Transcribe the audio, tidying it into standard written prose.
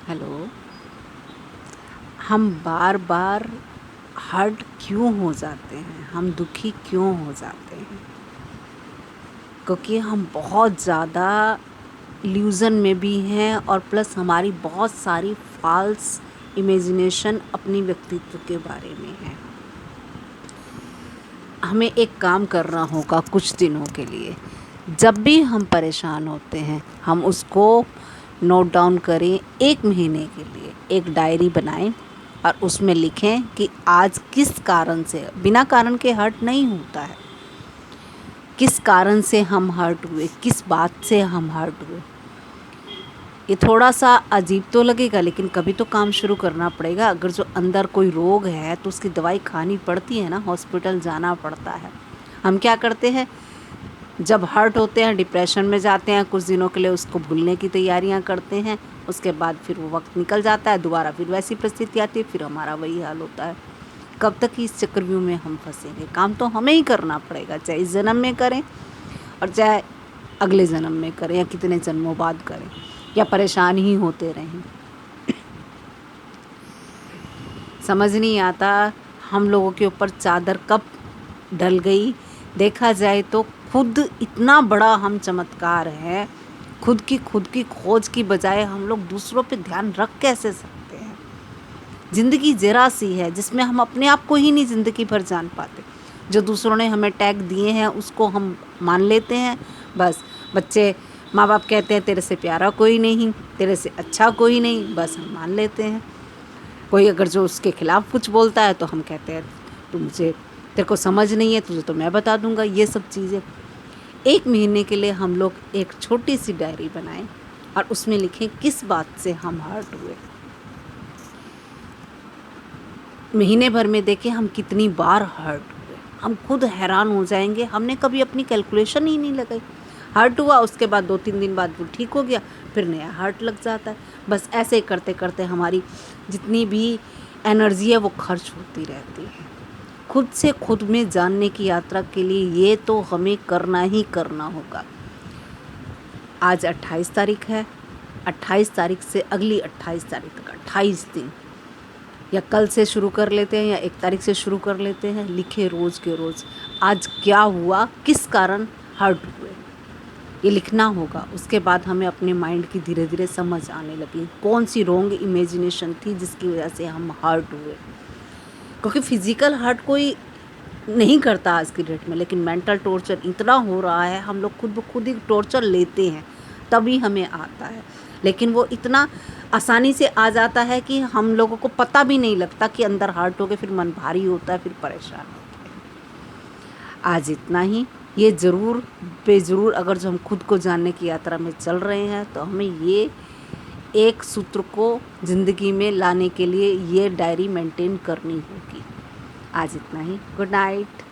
Hello. हम बार बार hurt क्यों हो जाते हैं, हम दुखी क्यों हो जाते हैं? क्योंकि हम बहुत ज़्यादा इल्यूज़न में भी हैं और प्लस हमारी बहुत सारी फॉल्स इमेजिनेशन अपनी व्यक्तित्व के बारे में है। हमें एक काम करना होगा कुछ दिनों के लिए। जब भी हम परेशान होते हैं हम उसको नोट डाउन करें, 1 महीने के लिए एक डायरी बनाएं और उसमें लिखें कि आज किस कारण से, बिना कारण के हर्ट नहीं होता है, किस कारण से हम हर्ट हुए, किस बात से हम हर्ट हुए। ये थोड़ा सा अजीब तो लगेगा लेकिन कभी तो काम शुरू करना पड़ेगा। अगर जो अंदर कोई रोग है तो उसकी दवाई खानी पड़ती है ना, हॉस्पिटल जाना पड़ता है। हम क्या करते हैं, जब हर्ट होते हैं डिप्रेशन में जाते हैं, कुछ दिनों के लिए उसको भूलने की तैयारियां करते हैं, उसके बाद फिर वो वक्त निकल जाता है, दोबारा फिर वैसी परिस्थिति आती है, फिर हमारा वही हाल होता है। कब तक इस चक्रव्यूह में हम फंसेंगे? काम तो हमें ही करना पड़ेगा, चाहे इस जन्म में करें और चाहे अगले जन्म में करें या कितने जन्मों बाद करें, या परेशान ही होते रहें। समझ नहीं आता हम लोगों के ऊपर चादर कब ढल गई। देखा जाए तो खुद इतना बड़ा हम चमत्कार है, खुद की खोज की बजाय हम लोग दूसरों पे ध्यान रख कैसे सकते हैं? ज़िंदगी ज़रा सी है जिसमें हम अपने आप को ही नहीं ज़िंदगी भर जान पाते। जो दूसरों ने हमें टैग दिए हैं उसको हम मान लेते हैं। बस बच्चे, माँ बाप कहते हैं तेरे से प्यारा कोई नहीं, तेरे से अच्छा कोई नहीं, बस हम मान लेते हैं। कोई अगर जो उसके खिलाफ़ कुछ बोलता है तो हम कहते हैं तेरे को समझ नहीं है, तुझे तो मैं बता दूंगा। ये सब चीज़ें 1 महीने के लिए हम लोग एक छोटी सी डायरी बनाएं और उसमें लिखें किस बात से हम हर्ट हुए। महीने भर में देखें हम कितनी बार हर्ट हुए, हम खुद हैरान हो जाएंगे। हमने कभी अपनी कैलकुलेशन ही नहीं लगाई। हर्ट हुआ, उसके बाद 2-3 दिन बाद वो ठीक हो गया, फिर नया हर्ट लग जाता है। बस ऐसे करते करते हमारी जितनी भी एनर्जी है वो खर्च होती रहती है। खुद से खुद में जानने की यात्रा के लिए ये तो हमें करना ही करना होगा। आज 28 तारीख है, 28 तारीख से अगली 28 तारीख तक 28 दिन, या कल से शुरू कर लेते हैं या 1 तारीख से शुरू कर लेते हैं। लिखे रोज़ के रोज़ आज क्या हुआ, किस कारण हर्ट हुए, ये लिखना होगा। उसके बाद हमें अपने माइंड की धीरे धीरे समझ आने लगी कौन सी रॉन्ग इमेजिनेशन थी जिसकी वजह से हम हर्ट हुए। क्योंकि फिज़िकल हर्ट कोई नहीं करता आज की डेट में, लेकिन मेंटल टॉर्चर इतना हो रहा है, हम लोग खुद ब खुद ही टॉर्चर लेते हैं तभी हमें आता है। लेकिन वो इतना आसानी से आ जाता है कि हम लोगों को पता भी नहीं लगता कि अंदर हर्ट हो गए, फिर मन भारी होता है, फिर परेशान होते हैं। आज इतना ही। ये ज़रूर बेज़रूर अगर जो हम खुद को जानने की यात्रा में चल रहे हैं तो हमें ये एक सूत्र को ज़िंदगी में लाने के लिए ये डायरी मेंटेन करनी होगी। आज इतना ही। Good night.